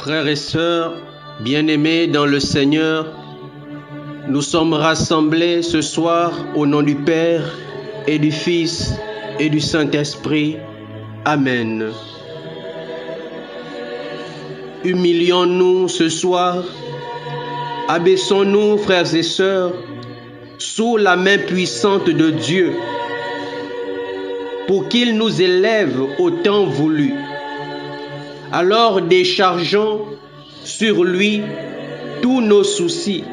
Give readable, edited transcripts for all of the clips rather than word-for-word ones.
Frères et sœurs, bien-aimés dans le Seigneur, nous sommes rassemblés ce soir au nom du Père et du Fils et du Saint-Esprit. Amen. Humilions-nous ce soir, abaissons-nous, frères et sœurs, sous la main puissante de Dieu, pour qu'il nous élève au temps voulu. Alors déchargeons sur lui tous nos soucis,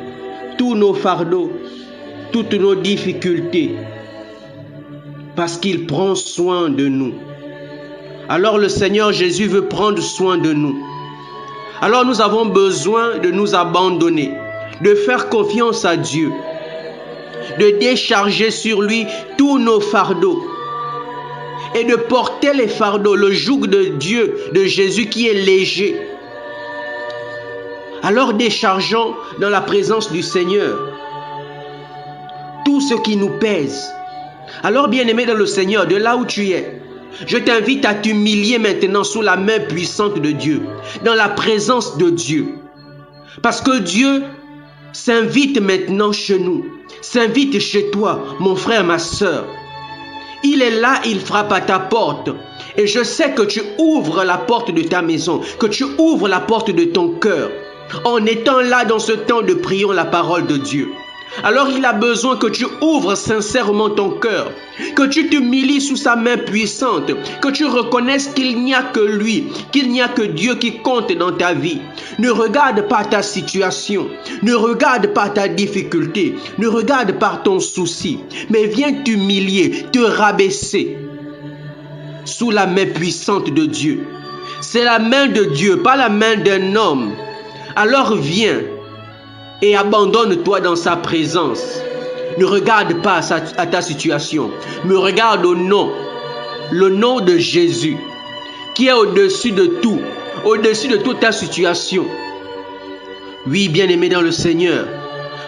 tous nos fardeaux, toutes nos difficultés, parce qu'il prend soin de nous. Alors le Seigneur Jésus veut prendre soin de nous. Alors nous avons besoin de nous abandonner, de faire confiance à Dieu, de décharger sur lui tous nos fardeaux et de porter les fardeaux, le joug de Dieu, de Jésus qui est léger. Alors déchargeons dans la présence du Seigneur tout ce qui nous pèse. Alors bien-aimé dans le Seigneur, de là où tu es, je t'invite à t'humilier maintenant sous la main puissante de Dieu, dans la présence de Dieu. Parce que Dieu s'invite maintenant chez nous, s'invite chez toi, mon frère, ma sœur. Il est là, il frappe à ta porte. Et je sais que tu ouvres la porte de ta maison, que tu ouvres la porte de ton cœur, en étant là dans ce temps de priant la parole de Dieu. Alors il a besoin que tu ouvres sincèrement ton cœur, que tu t'humilies sous sa main puissante, que tu reconnaisses qu'il n'y a que lui, qu'il n'y a que Dieu qui compte dans ta vie. Ne regarde pas ta situation, ne regarde pas ta difficulté, ne regarde pas ton souci, mais viens t'humilier, te rabaisser sous la main puissante de Dieu. C'est la main de Dieu, pas la main d'un homme. Alors viens et abandonne-toi dans sa présence. Ne regarde pas à ta situation, mais regarde au nom, le nom de Jésus, qui est au-dessus de tout, au-dessus de toute ta situation. Oui, bien-aimé dans le Seigneur,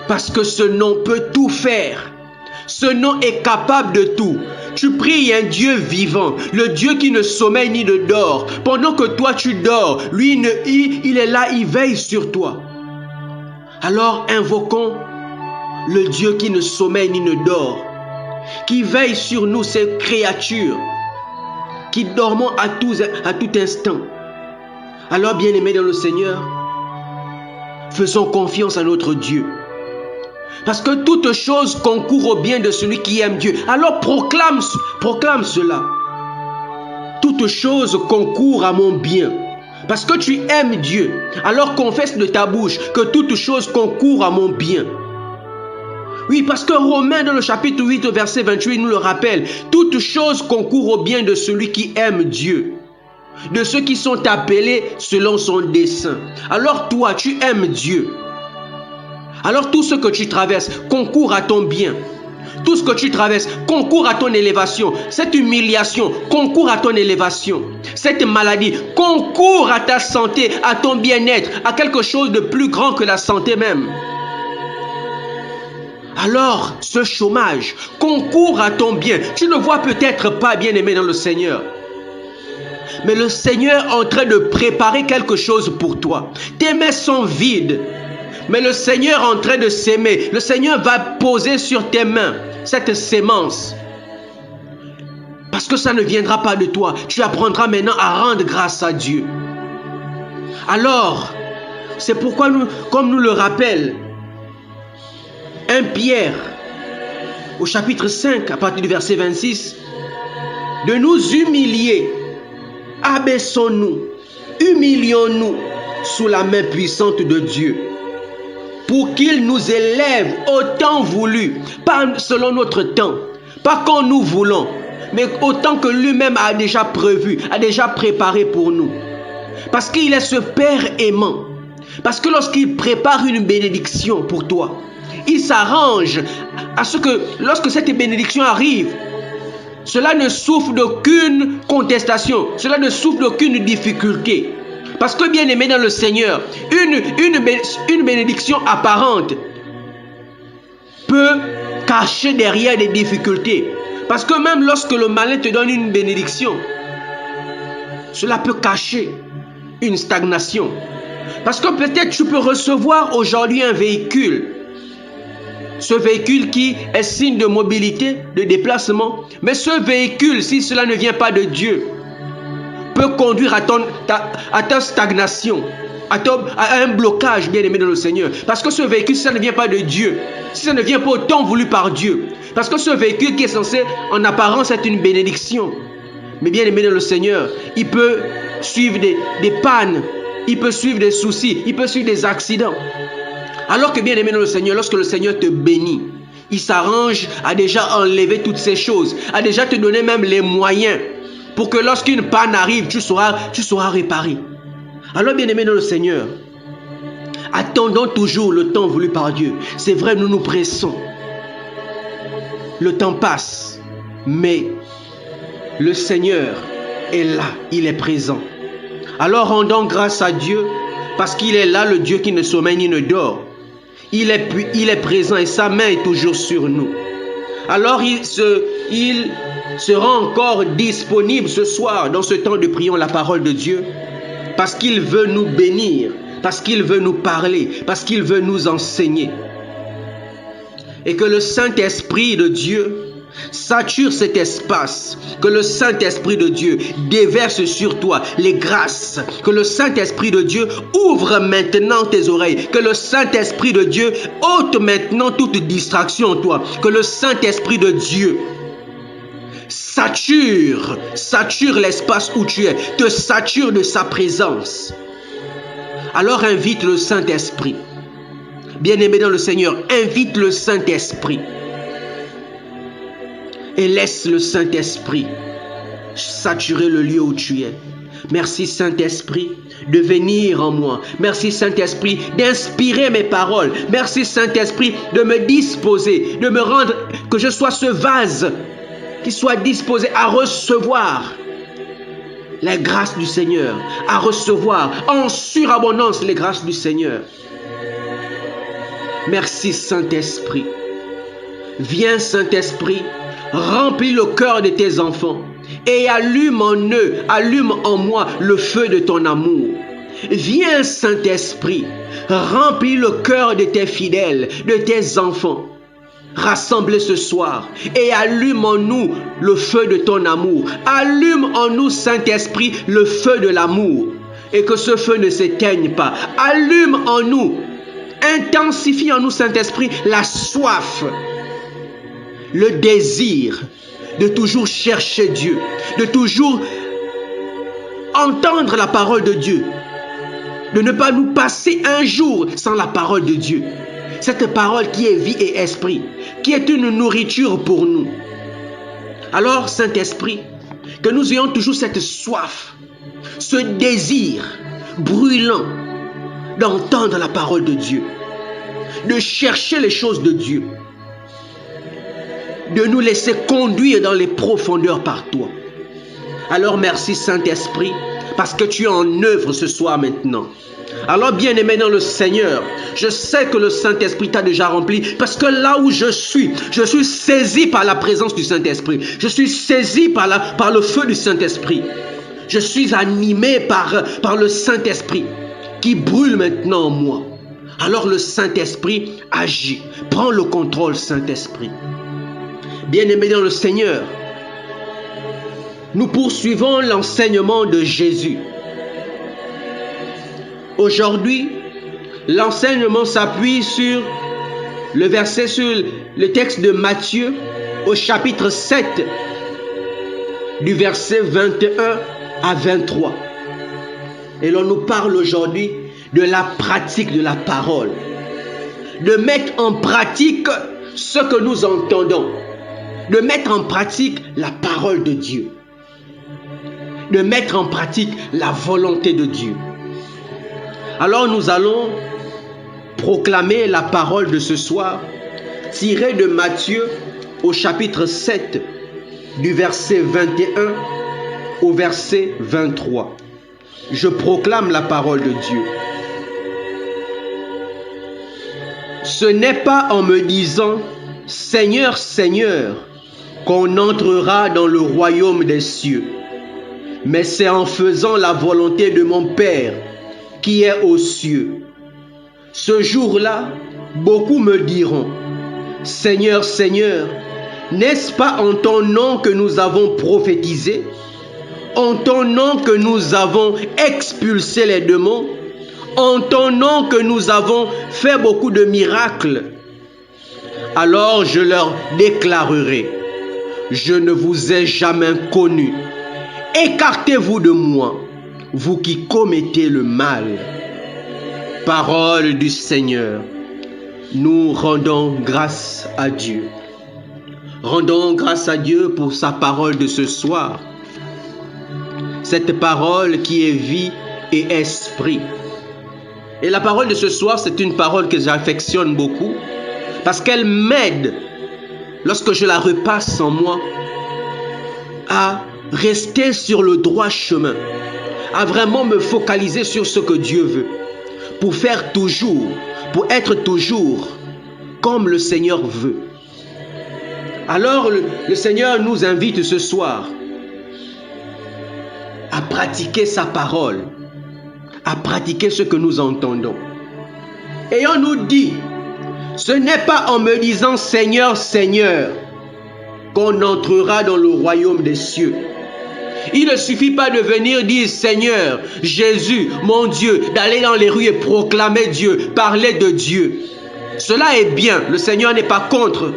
parce que ce nom peut tout faire. Ce nom est capable de tout. Tu pries un Dieu vivant, le Dieu qui ne sommeille ni ne dort. Pendant que toi tu dors, lui, il est là, il veille sur toi. Alors invoquons le Dieu qui ne sommeille ni ne dort, qui veille sur nous, ces créatures, qui dormons à tout instant. Alors bien-aimés dans le Seigneur, faisons confiance à notre Dieu. Parce que toute chose concourt au bien de celui qui aime Dieu. Alors proclame cela. Toute chose concourt à mon bien. Parce que tu aimes Dieu, alors confesse de ta bouche que toute chose concourt à mon bien. Oui, parce que Romains dans le chapitre 8, verset 28 nous le rappelle. Toute chose concourt au bien de celui qui aime Dieu, de ceux qui sont appelés selon son dessein. Alors toi, tu aimes Dieu. Alors tout ce que tu traverses concourt à ton bien. Tout ce que tu traverses concourt à ton élévation. Cette humiliation concourt à ton élévation. Cette maladie concourt à ta santé, à ton bien-être, à quelque chose de plus grand que la santé même. Alors, ce chômage concourt à ton bien. Tu ne vois peut-être pas, bien-aimé dans le Seigneur. Mais le Seigneur est en train de préparer quelque chose pour toi. Tes mains sont vides. Mais le Seigneur est en train de s'aimer. Le Seigneur va poser sur tes mains cette sémence. Parce que ça ne viendra pas de toi. Tu apprendras maintenant à rendre grâce à Dieu. Alors, c'est pourquoi comme nous le rappelle 1 Pierre au chapitre 5 à partir du verset 26, de nous humilier, abaissons-nous, humilions-nous sous la main puissante de Dieu, pour qu'il nous élève au temps voulu, pas selon notre temps, pas quand nous voulons, mais au temps que lui-même a déjà prévu, a déjà préparé pour nous. Parce qu'il est ce Père aimant. Parce que lorsqu'il prépare une bénédiction pour toi, il s'arrange à ce que lorsque cette bénédiction arrive, cela ne souffre d'aucune contestation, cela ne souffre d'aucune difficulté. Parce que bien aimé dans le Seigneur, une bénédiction apparente peut cacher derrière des difficultés. Parce que même lorsque le malin te donne une bénédiction, cela peut cacher une stagnation. Parce que peut-être tu peux recevoir aujourd'hui un véhicule. Ce véhicule qui est signe de mobilité, de déplacement. Mais ce véhicule, si cela ne vient pas de Dieu, peut conduire à ta stagnation, à un blocage, bien-aimé dans le Seigneur. Parce que ce véhicule, si ça ne vient pas de Dieu, si ça ne vient pas au temps voulu par Dieu, parce que ce véhicule qui est censé, en apparence, être une bénédiction, mais bien-aimé dans le Seigneur, il peut suivre des pannes, il peut suivre des soucis, il peut suivre des accidents. Alors que bien-aimé dans le Seigneur, lorsque le Seigneur te bénit, il s'arrange à déjà enlever toutes ces choses, à déjà te donner même les moyens pour que lorsqu'une panne arrive, tu sauras réparer. Alors bien-aimé dans le Seigneur, attendons toujours le temps voulu par Dieu. C'est vrai, nous nous pressons. Le temps passe, mais le Seigneur est là, il est présent. Alors rendons grâce à Dieu parce qu'il est là, le Dieu qui ne sommeille ni ne dort. Il est présent et sa main est toujours sur nous. Alors il sera encore disponible ce soir dans ce temps de prions la parole de Dieu parce qu'il veut nous bénir, parce qu'il veut nous parler, parce qu'il veut nous enseigner. Et que le Saint-Esprit de Dieu sature cet espace, que le Saint-Esprit de Dieu déverse sur toi les grâces, que le Saint-Esprit de Dieu ouvre maintenant tes oreilles, que le Saint-Esprit de Dieu ôte maintenant toute distraction en toi, que le Saint-Esprit de Dieu sature l'espace où tu es, te sature de sa présence. Alors invite le Saint-Esprit. Bien-aimé dans le Seigneur, invite le Saint-Esprit. Et laisse le Saint-Esprit saturer le lieu où tu es. Merci Saint-Esprit de venir en moi. Merci Saint-Esprit d'inspirer mes paroles. Merci Saint-Esprit de me disposer, de me rendre, que je sois ce vase qui soit disposé à recevoir les grâces du Seigneur, à recevoir en surabondance les grâces du Seigneur. Merci Saint-Esprit. Viens Saint-Esprit, remplis le cœur de tes enfants et allume en eux, allume en moi le feu de ton amour. Viens Saint-Esprit, remplis le cœur de tes fidèles, de tes enfants, rassemblés ce soir, et allume en nous le feu de ton amour. Allume en nous Saint-Esprit le feu de l'amour, et que ce feu ne s'éteigne pas. Allume en nous, intensifie en nous Saint-Esprit la soif, le désir de toujours chercher Dieu, de toujours entendre la parole de Dieu, de ne pas nous passer un jour sans la parole de Dieu. Cette parole qui est vie et esprit, qui est une nourriture pour nous. Alors Saint-Esprit, que nous ayons toujours cette soif, ce désir brûlant d'entendre la parole de Dieu, de chercher les choses de Dieu, de nous laisser conduire dans les profondeurs par toi. Alors merci Saint-Esprit, parce que tu es en œuvre ce soir maintenant. Alors bien-aimé dans le Seigneur, je sais que le Saint-Esprit t'a déjà rempli, parce que là où je suis saisi par la présence du Saint-Esprit. Je suis saisi par le feu du Saint-Esprit. Je suis animé par le Saint-Esprit qui brûle maintenant en moi. Alors le Saint-Esprit agit. Prends le contrôle, Saint-Esprit. Bien-aimé dans le Seigneur, nous poursuivons l'enseignement de Jésus. Aujourd'hui, l'enseignement s'appuie sur le texte de Matthieu au chapitre 7, du verset 21 à 23. Et l'on nous parle aujourd'hui de la pratique de la parole. De mettre en pratique ce que nous entendons. De mettre en pratique la parole de Dieu. De mettre en pratique la volonté de Dieu. Alors nous allons proclamer la parole de ce soir, tirée de Matthieu au chapitre 7, du verset 21 au verset 23. Je proclame la parole de Dieu. Ce n'est pas en me disant « Seigneur, Seigneur » qu'on entrera dans le royaume des cieux, mais c'est en faisant la volonté de mon Père qui est aux cieux. Ce jour-là, beaucoup me diront, Seigneur, Seigneur, n'est-ce pas en ton nom que nous avons prophétisé? En ton nom que nous avons expulsé les démons? En ton nom que nous avons fait beaucoup de miracles? Alors je leur déclarerai, je ne vous ai jamais connus. Écartez-vous de moi, vous qui commettez le mal. Parole du Seigneur. Nous rendons grâce à Dieu. Rendons grâce à Dieu pour sa parole de ce soir. Cette parole qui est vie et esprit. Et la parole de ce soir, c'est une parole que j'affectionne beaucoup parce qu'elle m'aide, lorsque je la repasse en moi, à rester sur le droit chemin, à vraiment me focaliser sur ce que Dieu veut, pour faire toujours, pour être toujours comme le Seigneur veut. Alors le Seigneur nous invite ce soir à pratiquer sa parole, à pratiquer ce que nous entendons. Et on nous dit, ce n'est pas en me disant Seigneur, Seigneur, qu'on entrera dans le royaume des cieux. Il ne suffit pas de venir dire Seigneur, Jésus, mon Dieu, d'aller dans les rues et proclamer Dieu, parler de Dieu. Cela est bien, le Seigneur n'est pas contre.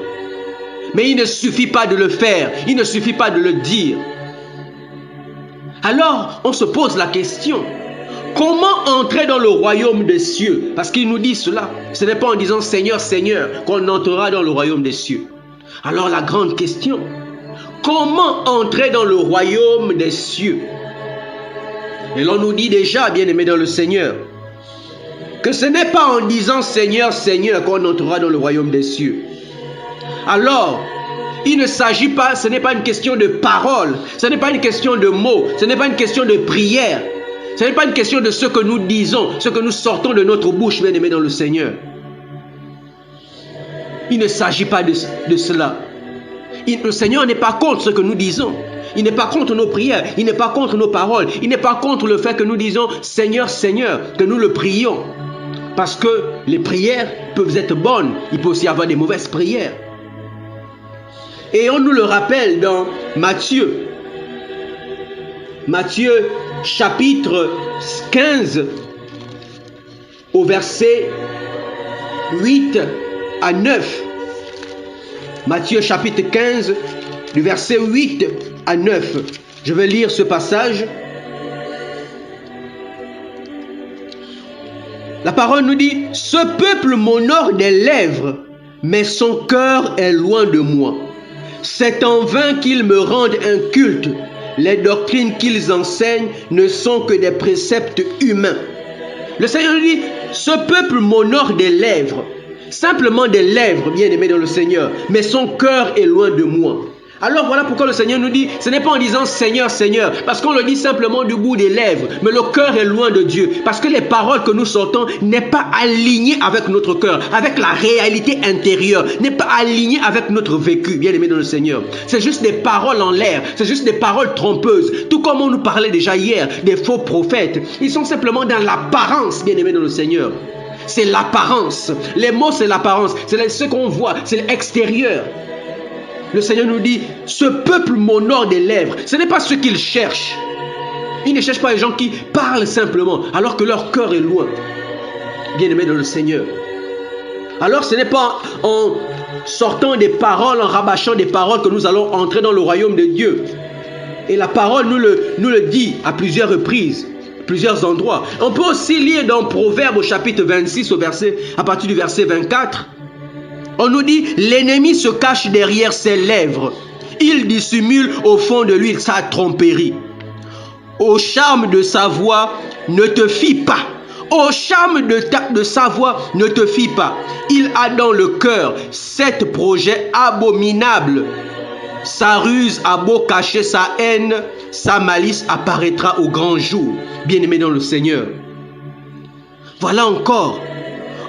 Mais il ne suffit pas de le faire, il ne suffit pas de le dire. Alors, on se pose la question, comment entrer dans le royaume des cieux? Parce qu'il nous dit cela. Ce n'est pas en disant Seigneur, Seigneur qu'on entrera dans le royaume des cieux. Alors la grande question, comment entrer dans le royaume des cieux? Et l'on nous dit déjà, bien-aimés dans le Seigneur, que ce n'est pas en disant Seigneur, Seigneur qu'on entrera dans le royaume des cieux. Alors, il ne s'agit pas, ce n'est pas une question de parole, ce n'est pas une question de mots, ce n'est pas une question de prière, ce n'est pas une question de ce que nous disons, ce que nous sortons de notre bouche, bien-aimés dans le Seigneur. Il ne s'agit pas de cela. Le Seigneur n'est pas contre ce que nous disons. Il n'est pas contre nos prières. Il n'est pas contre nos paroles. Il n'est pas contre le fait que nous disons Seigneur, Seigneur, que nous le prions. Parce que les prières peuvent être bonnes. Il peut aussi y avoir des mauvaises prières. Et on nous le rappelle dans Matthieu. Matthieu chapitre 15 au verset 8 à 9. Matthieu chapitre 15 du verset 8 à 9. Je vais lire ce passage. La parole nous dit, ce peuple m'honore des lèvres, mais son cœur est loin de moi. C'est en vain qu'ils me rendent un culte. Les doctrines qu'ils enseignent ne sont que des préceptes humains. Le Seigneur nous dit, ce peuple m'honore des lèvres. Simplement des lèvres, bien-aimés dans le Seigneur, mais son cœur est loin de moi. Alors voilà pourquoi le Seigneur nous dit, ce n'est pas en disant Seigneur, Seigneur, parce qu'on le dit simplement du bout des lèvres, mais le cœur est loin de Dieu, parce que les paroles que nous sortons n'est pas alignées avec notre cœur, avec la réalité intérieure, n'est pas alignées avec notre vécu, bien-aimés dans le Seigneur. C'est juste des paroles en l'air, c'est juste des paroles trompeuses, tout comme on nous parlait déjà hier, des faux prophètes. Ils sont simplement dans l'apparence, bien-aimés dans le Seigneur. C'est l'apparence. Les mots, c'est l'apparence. C'est ce qu'on voit. C'est l'extérieur. Le Seigneur nous dit, ce peuple m'honore des lèvres. Ce n'est pas ce qu'il cherche. Il ne cherche pas les gens qui parlent simplement, alors que leur cœur est loin. Bien-aimés dans le Seigneur. Alors ce n'est pas en sortant des paroles, en rabâchant des paroles que nous allons entrer dans le royaume de Dieu. Et la parole nous le dit à plusieurs reprises. Plusieurs endroits. On peut aussi lire dans Proverbes au chapitre 26 à partir du verset 24. On nous dit, l'ennemi se cache derrière ses lèvres. Il dissimule au fond de lui sa tromperie. Au charme de sa voix, ne te fie pas. Au charme de sa voix, ne te fie pas. Il a dans le cœur 7 projets abominables. Sa ruse a beau cacher sa haine, sa malice apparaîtra au grand jour. Bien-aimés dans le Seigneur. Voilà encore.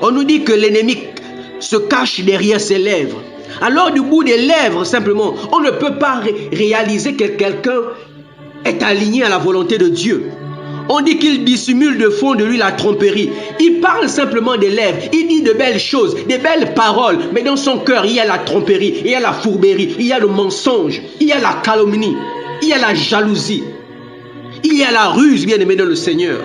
On nous dit que l'ennemi se cache derrière ses lèvres. Alors du bout des lèvres, simplement, on ne peut pas réaliser que quelqu'un est aligné à la volonté de Dieu. On dit qu'il dissimule de fond de lui la tromperie. Il parle simplement des lèvres. Il dit de belles choses, des belles paroles. Mais dans son cœur, il y a la tromperie, il y a la fourberie, il y a le mensonge, il y a la calomnie, il y a la jalousie. Il y a la ruse, bien-aimé dans le Seigneur.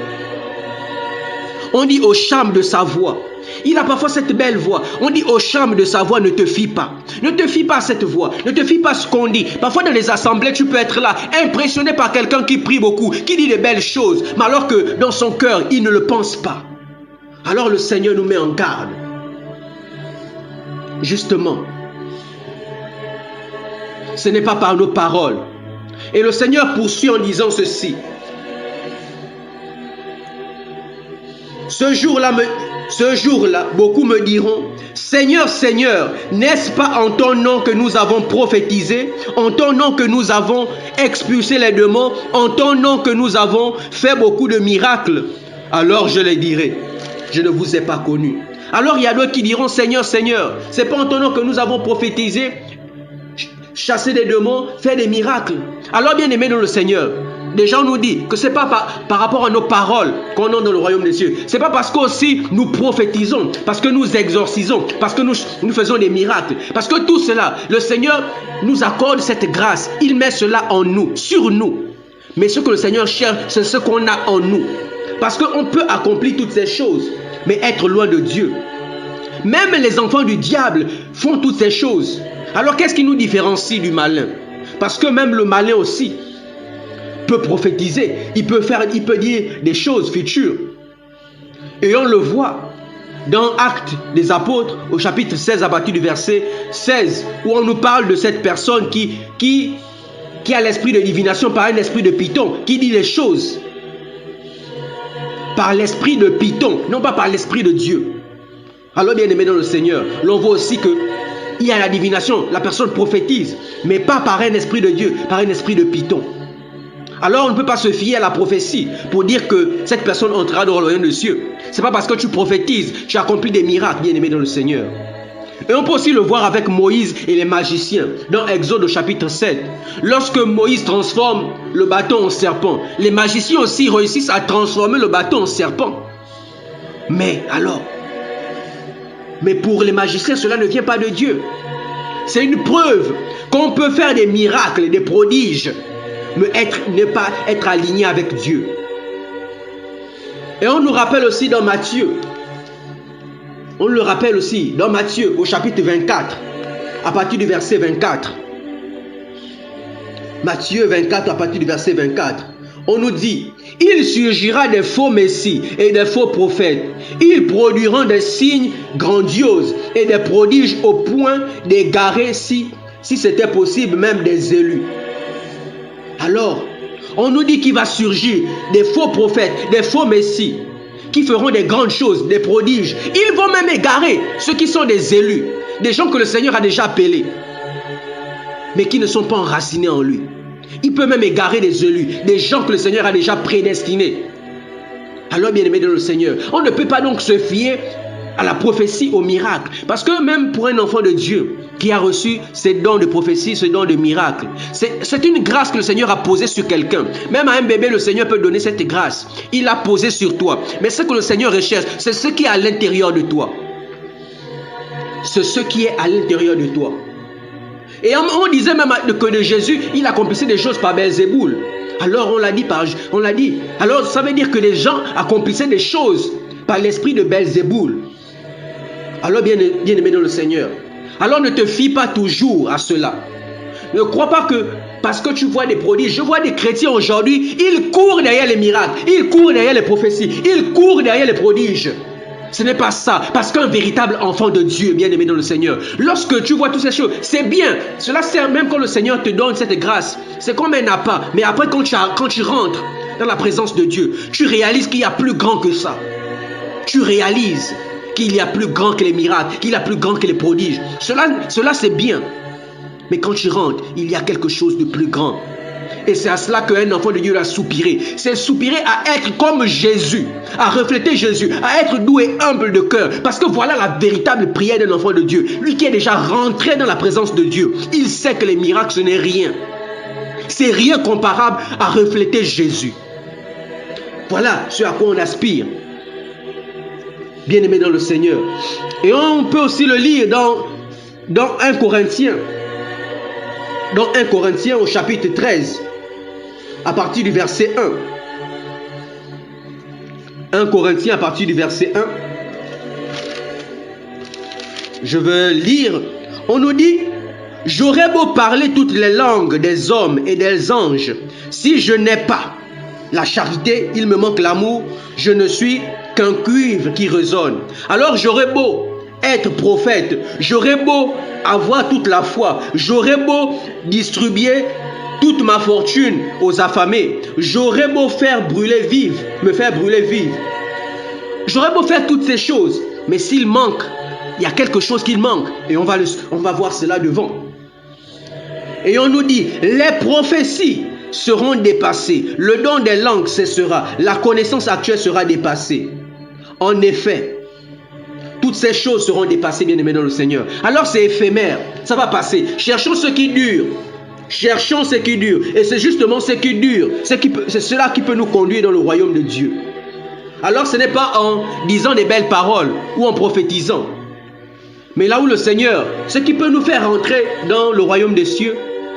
On dit au charme de sa voix. Il a parfois cette belle voix. On dit au charme de sa voix, ne te fie pas. Ne te fie pas à cette voix. Ne te fie pas à ce qu'on dit. Parfois dans les assemblées, tu peux être là, impressionné par quelqu'un qui prie beaucoup, qui dit de belles choses, mais alors que dans son cœur, il ne le pense pas. Alors le Seigneur nous met en garde. Justement, ce n'est pas par nos paroles. Et le Seigneur poursuit en disant ceci. Ce jour-là, beaucoup me diront, Seigneur, Seigneur, n'est-ce pas en ton nom que nous avons prophétisé, en ton nom que nous avons expulsé les démons, en ton nom que nous avons fait beaucoup de miracles? Alors je les dirai, je ne vous ai pas connus. Alors il y a d'autres qui diront, Seigneur, Seigneur, c'est pas en ton nom que nous avons prophétisé, chassé des démons, fait des miracles. Alors bien aimé dans le Seigneur, des gens nous disent que ce n'est pas par rapport à nos paroles qu'on entre dans le royaume des cieux. Ce n'est pas parce qu'aussi nous prophétisons, parce que nous exorcisons, parce que nous faisons des miracles. Parce que tout cela, le Seigneur nous accorde cette grâce. Il met cela en nous, sur nous. Mais ce que le Seigneur cherche, c'est ce qu'on a en nous. Parce qu'on peut accomplir toutes ces choses, mais être loin de Dieu. Même les enfants du diable font toutes ces choses. Alors qu'est-ce qui nous différencie du malin? Parce que même le malin aussi peut prophétiser, il peut dire des choses futures. Et on le voit dans Actes des Apôtres, au chapitre 16, à partir du verset 16, où on nous parle de cette personne qui a l'esprit de divination par un esprit de Python, qui dit les choses par l'esprit de Python, non pas par l'esprit de Dieu. Alors bien aimé dans le Seigneur, l'on voit aussi que il y a la divination, la personne prophétise, mais pas par un esprit de Dieu, par un esprit de Python. Alors on ne peut pas se fier à la prophétie pour dire que cette personne entrera dans le royaume des cieux. Ce n'est pas parce que tu prophétises, tu accomplis des miracles, bien aimé dans le Seigneur. Et on peut aussi le voir avec Moïse et les magiciens, dans Exode au chapitre 7. Lorsque Moïse transforme le bâton en serpent, les magiciens aussi réussissent à transformer le bâton en serpent. Mais pour les magiciens, cela ne vient pas de Dieu. C'est une preuve qu'on peut faire des miracles, des prodiges, mais ne pas être aligné avec Dieu. Et on nous rappelle aussi dans Matthieu, au chapitre 24, à partir du verset 24. Matthieu 24, à partir du verset 24. On nous dit, il surgira des faux messies et des faux prophètes. Ils produiront des signes grandioses et des prodiges au point d'égarer, si c'était possible, même des élus. Alors, on nous dit qu'il va surgir des faux prophètes, des faux messies, qui feront des grandes choses, des prodiges. Ils vont même égarer ceux qui sont des élus, des gens que le Seigneur a déjà appelés, mais qui ne sont pas enracinés en lui. Il peut même égarer des élus, des gens que le Seigneur a déjà prédestinés. Alors, bien aimé dans le Seigneur, on ne peut pas donc se fier à la prophétie, au miracle. Parce que même pour un enfant de Dieu qui a reçu ces dons de prophétie, ce don de miracle, c'est une grâce que le Seigneur a posée sur quelqu'un. Même à un bébé, le Seigneur peut donner cette grâce. Il l'a posée sur toi. Mais ce que le Seigneur recherche, c'est ce qui est à l'intérieur de toi. C'est ce qui est à l'intérieur de toi. Et on disait même que de Jésus, il accomplissait des choses par Belzéboul. Alors on l'a dit. Alors ça veut dire que les gens accomplissaient des choses par l'esprit de Belzéboul. Alors bien aimé dans le Seigneur, alors ne te fie pas toujours à cela. Ne crois pas que parce que tu vois des prodiges, je vois des chrétiens aujourd'hui, ils courent derrière les miracles, ils courent derrière les prophéties, ils courent derrière les prodiges. Ce n'est pas ça, parce qu'un véritable enfant de Dieu, bien aimé dans le Seigneur, lorsque tu vois toutes ces choses, c'est bien. Cela sert même quand le Seigneur te donne cette grâce. C'est comme un appât. Mais après, quand tu rentres dans la présence de Dieu, tu réalises qu'il y a plus grand que ça. Tu réalises qu'il y a plus grand que les miracles, qu'il y a plus grand que les prodiges. Cela c'est bien. Mais quand tu rentres, il y a quelque chose de plus grand. Et c'est à cela qu'un enfant de Dieu a soupiré. C'est soupirer à être comme Jésus, à refléter Jésus, à être doux et humble de cœur. Parce que voilà la véritable prière d'un enfant de Dieu. Lui qui est déjà rentré dans la présence de Dieu. Il sait que les miracles, ce n'est rien. C'est rien comparable à refléter Jésus. Voilà ce à quoi on aspire. Bien-aimés dans le Seigneur. Et on peut aussi le lire dans 1 Corinthiens. Dans 1 Corinthiens au chapitre 13, à partir du verset 1. 1 Corinthiens à partir du verset 1. Je veux lire. On nous dit: j'aurais beau parler toutes les langues des hommes et des anges, si je n'ai pas la charité, il me manque l'amour, je ne suis qu'un cuivre qui résonne. Alors j'aurais beau être prophète, j'aurais beau avoir toute la foi, j'aurais beau distribuer toute ma fortune aux affamés, j'aurais beau faire brûler vive, me faire brûler vive, j'aurais beau faire toutes ces choses, mais s'il manque, il y a quelque chose qui manque, et on va voir cela devant. Et on nous dit: les prophéties seront dépassées, le don des langues cessera, la connaissance actuelle sera dépassée. En effet, toutes ces choses seront dépassées, bien-aimés dans le Seigneur. Alors c'est éphémère, ça va passer. Cherchons ce qui dure. Cherchons ce qui dure. Et c'est justement ce qui dure. C'est cela qui peut nous conduire dans le royaume de Dieu. Alors ce n'est pas en disant des belles paroles ou en prophétisant. Mais là où le Seigneur, ce qui peut nous faire entrer dans le royaume des cieux,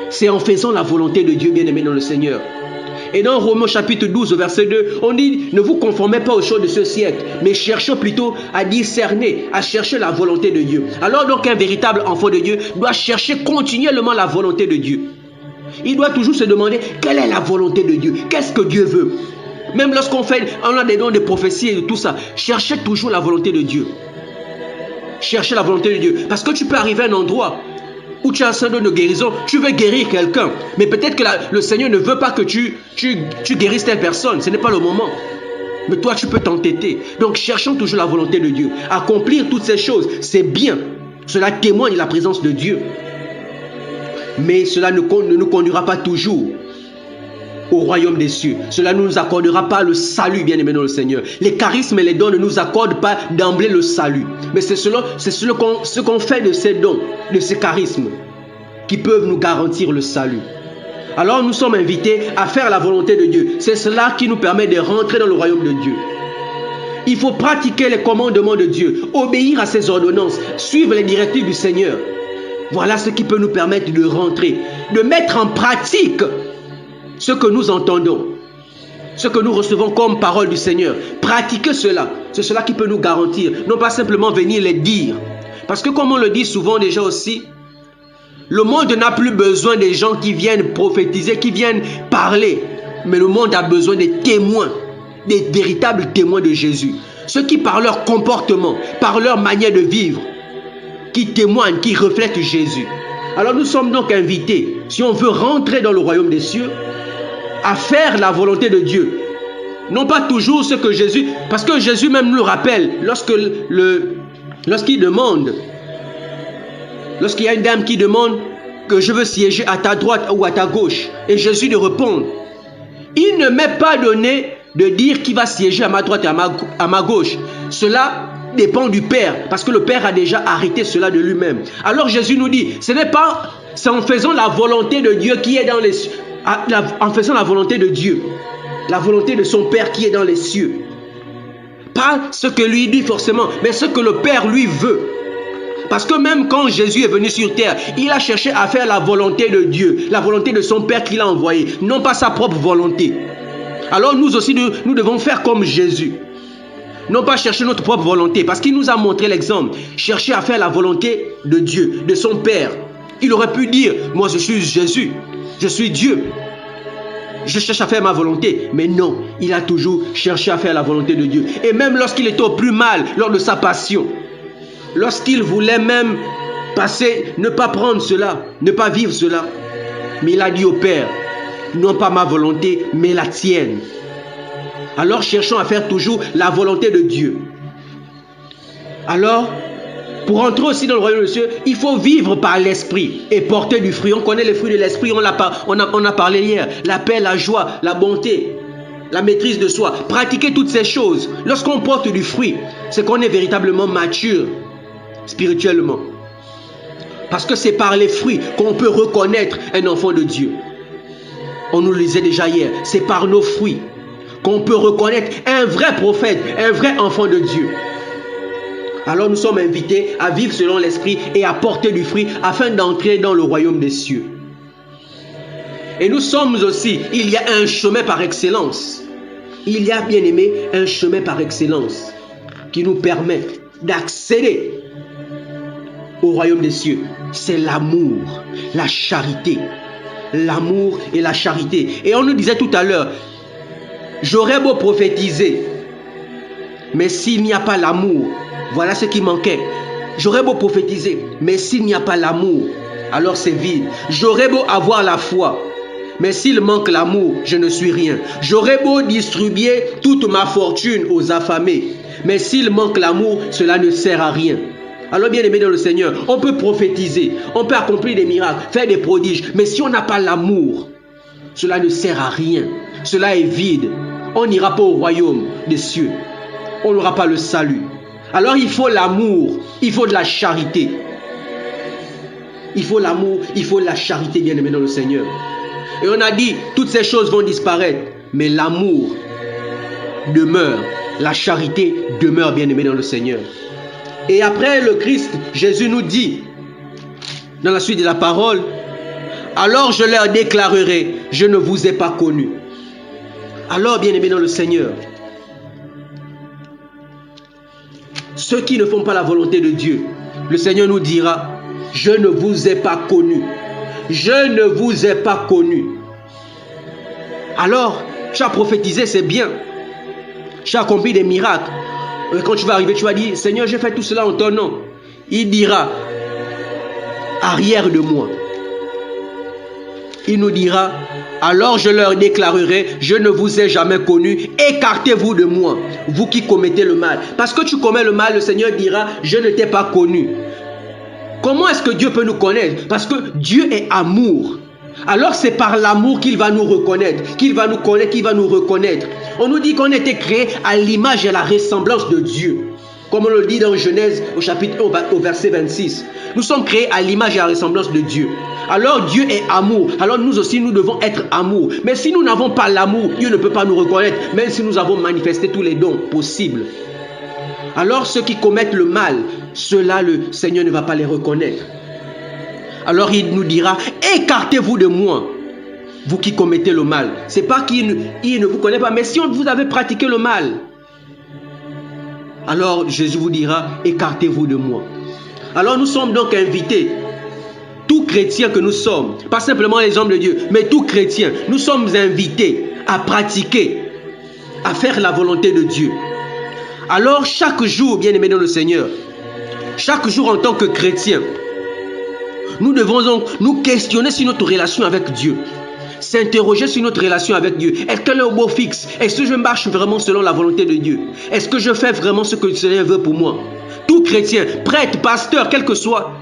c'est en faisant la volonté de Dieu, bien-aimé dans le Seigneur. Et dans Romains chapitre 12, verset 2, on dit: ne vous conformez pas aux choses de ce siècle, mais cherchez plutôt à discerner, à chercher la volonté de Dieu. Alors donc un véritable enfant de Dieu doit chercher continuellement la volonté de Dieu. Il doit toujours se demander: quelle est la volonté de Dieu? Qu'est-ce que Dieu veut? Même lorsqu'on a des dons de prophétie et de tout ça, cherchez toujours la volonté de Dieu. Chercher la volonté de Dieu. Parce que tu peux arriver à un endroit où tu as un don de guérison, tu veux guérir quelqu'un, mais peut-être que le Seigneur ne veut pas que tu guérisses telle personne. Ce n'est pas le moment. Mais toi, tu peux t'entêter. Donc, cherchons toujours la volonté de Dieu. Accomplir toutes ces choses, c'est bien. Cela témoigne de la présence de Dieu. Mais cela ne nous conduira pas toujours au royaume des cieux. Cela ne nous accordera pas le salut, bien-aimé dans le Seigneur. Les charismes et les dons ne nous accordent pas d'emblée le salut. Mais c'est ce qu'on fait de ces dons, de ces charismes, qui peuvent nous garantir le salut. Alors nous sommes invités à faire la volonté de Dieu. C'est cela qui nous permet de rentrer dans le royaume de Dieu. Il faut pratiquer les commandements de Dieu, obéir à ses ordonnances, suivre les directives du Seigneur. Voilà ce qui peut nous permettre de rentrer, de mettre en pratique ce que nous entendons, ce que nous recevons comme parole du Seigneur. Pratiquer cela, c'est cela qui peut nous garantir, non pas simplement venir les dire. Parce que comme on le dit souvent déjà aussi, le monde n'a plus besoin des gens qui viennent prophétiser, qui viennent parler, mais le monde a besoin des témoins, des véritables témoins de Jésus. Ceux qui par leur comportement, par leur manière de vivre, qui témoignent, qui reflètent Jésus. Alors nous sommes donc invités, si on veut rentrer dans le royaume des cieux, à faire la volonté de Dieu. Non pas toujours ce que Jésus... Parce que Jésus même nous le rappelle, lorsqu'il demande, lorsqu'il y a une dame qui demande que je veux siéger à ta droite ou à ta gauche, et Jésus lui répond, il ne m'est pas donné de dire qui va siéger à ma droite et à ma gauche. Cela dépend du Père, parce que le Père a déjà arrêté cela de lui-même. Alors Jésus nous dit, c'est en faisant la volonté de Dieu qui est dans les cieux, en faisant la volonté de Dieu, la volonté de son Père qui est dans les cieux. Pas ce que lui dit forcément, mais ce que le Père lui veut. Parce que même quand Jésus est venu sur terre, il a cherché à faire la volonté de Dieu, la volonté de son Père qui l'a envoyé, non pas sa propre volonté. Alors nous aussi, nous devons faire comme Jésus. Non pas chercher notre propre volonté, parce qu'il nous a montré l'exemple. Chercher à faire la volonté de Dieu, de son Père. Il aurait pu dire, moi je suis Jésus, je suis Dieu. Je cherche à faire ma volonté. Mais non, il a toujours cherché à faire la volonté de Dieu. Et même lorsqu'il était au plus mal, lors de sa passion, lorsqu'il voulait même passer, ne pas prendre cela, ne pas vivre cela, mais il a dit au Père, non pas ma volonté, mais la tienne. Alors cherchons à faire toujours la volonté de Dieu. Alors, pour entrer aussi dans le royaume de Dieu, il faut vivre par l'esprit et porter du fruit. On connaît les fruits de l'esprit, on a parlé hier. La paix, la joie, la bonté, la maîtrise de soi. Pratiquer toutes ces choses. Lorsqu'on porte du fruit, c'est qu'on est véritablement mature spirituellement. Parce que c'est par les fruits qu'on peut reconnaître un enfant de Dieu. On nous le disait déjà hier, c'est par nos fruits. qu'on peut reconnaître un vrai prophète, un vrai enfant de Dieu. Alors nous sommes invités à vivre selon l'esprit et à porter du fruit afin d'entrer dans le royaume des cieux. Et nous sommes aussi, il y a un chemin par excellence. Il y a, bien aimé, un chemin par excellence qui nous permet d'accéder au royaume des cieux. C'est l'amour, la charité. L'amour et la charité. Et on nous disait tout à l'heure, j'aurais beau prophétiser, mais s'il n'y a pas l'amour, voilà ce qui manquait. J'aurais beau prophétiser, mais s'il n'y a pas l'amour, alors c'est vide. J'aurais beau avoir la foi, mais s'il manque l'amour, je ne suis rien. J'aurais beau distribuer toute ma fortune aux affamés, mais s'il manque l'amour, cela ne sert à rien. Alors bien aimé dans le Seigneur, on peut prophétiser, on peut accomplir des miracles, faire des prodiges, mais si on n'a pas l'amour, cela ne sert à rien. Cela est vide. On n'ira pas au royaume des cieux. On n'aura pas le salut. Alors il faut l'amour, il faut de la charité. Il faut l'amour, il faut de la charité, bien aimé dans le Seigneur. Et on a dit, toutes ces choses vont disparaître, mais l'amour demeure, la charité demeure, bien aimé dans le Seigneur. Et après le Christ, Jésus nous dit, dans la suite de la parole, alors je leur déclarerai, je ne vous ai pas connus. Alors, bien aimé dans le Seigneur, ceux qui ne font pas la volonté de Dieu, le Seigneur nous dira, je ne vous ai pas connus. Je ne vous ai pas connus. Alors, tu as prophétisé, c'est bien. Tu as accompli des miracles. Quand tu vas arriver, tu vas dire, Seigneur, j'ai fait tout cela en ton nom. Il dira, arrière de moi. Il nous dira, alors je leur déclarerai, je ne vous ai jamais connu, écartez-vous de moi, vous qui commettez le mal. Parce que tu commets le mal, le Seigneur dira, je ne t'ai pas connu. Comment est-ce que Dieu peut nous connaître? Parce que Dieu est amour. Alors c'est par l'amour qu'il va nous reconnaître, qu'il va nous connaître, qu'il va nous reconnaître. On nous dit qu'on a été créé à l'image et à la ressemblance de Dieu. Comme on le dit dans Genèse au chapitre 1 au verset 26. Nous sommes créés à l'image et à la ressemblance de Dieu. Alors Dieu est amour. Alors nous aussi nous devons être amour. Mais si nous n'avons pas l'amour, Dieu ne peut pas nous reconnaître. Même si nous avons manifesté tous les dons possibles. Alors ceux qui commettent le mal, ceux-là le Seigneur ne va pas les reconnaître. Alors il nous dira, écartez-vous de moi, vous qui commettez le mal. Ce n'est pas qu'il ne vous connaît pas, mais si vous avez pratiqué le mal, alors Jésus vous dira, écartez-vous de moi. Alors nous sommes donc invités, tout chrétien que nous sommes, pas simplement les hommes de Dieu, mais tout chrétien, nous sommes invités à pratiquer, à faire la volonté de Dieu. Alors chaque jour, bien aimé dans le Seigneur, chaque jour en tant que chrétien, nous devons donc nous questionner sur notre relation avec Dieu. S'interroger sur notre relation avec Dieu. Est-ce qu'elle est au beau fixe? Est-ce que je marche vraiment selon la volonté de Dieu? Est-ce que je fais vraiment ce que le Seigneur veut pour moi? Tout chrétien, prêtre, pasteur, quelle que soit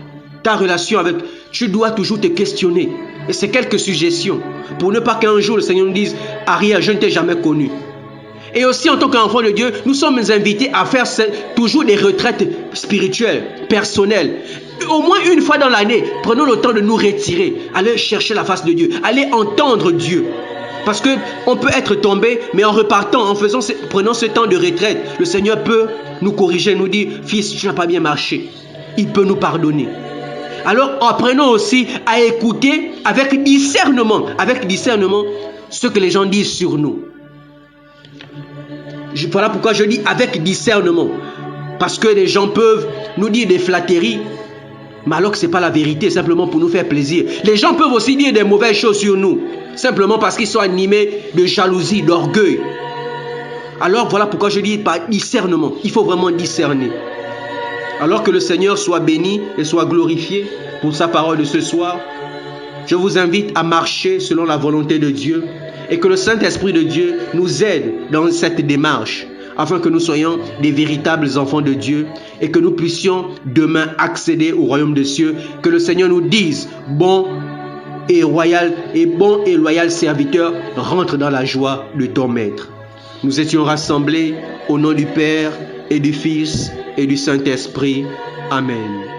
ta relation avec, tu dois toujours te questionner. Et c'est quelques suggestions pour ne pas qu'un jour le Seigneur nous dise, arrière, je ne t'ai jamais connu. Et aussi en tant qu'enfant de Dieu, nous sommes invités à faire toujours des retraites spirituelles, personnelles. Au moins une fois dans l'année, prenons le temps de nous retirer, aller chercher la face de Dieu, aller entendre Dieu. Parce qu'on peut être tombé, mais en repartant, prenant ce temps de retraite, le Seigneur peut nous corriger, nous dire, fils, tu n'as pas bien marché. Il peut nous pardonner. Alors apprenons aussi à écouter avec discernement ce que les gens disent sur nous. Voilà pourquoi je dis avec discernement. Parce que les gens peuvent nous dire des flatteries, mais alors que ce n'est pas la vérité, simplement pour nous faire plaisir. Les gens peuvent aussi dire des mauvaises choses sur nous, simplement parce qu'ils sont animés de jalousie, d'orgueil. Alors voilà pourquoi je dis par discernement. Il faut vraiment discerner. Alors que le Seigneur soit béni et soit glorifié pour sa parole de ce soir, je vous invite à marcher selon la volonté de Dieu et que le Saint-Esprit de Dieu nous aide dans cette démarche afin que nous soyons des véritables enfants de Dieu et que nous puissions demain accéder au royaume des cieux. Que le Seigneur nous dise, bon et loyal serviteur, rentre dans la joie de ton maître. Nous étions rassemblés au nom du Père et du Fils et du Saint-Esprit. Amen.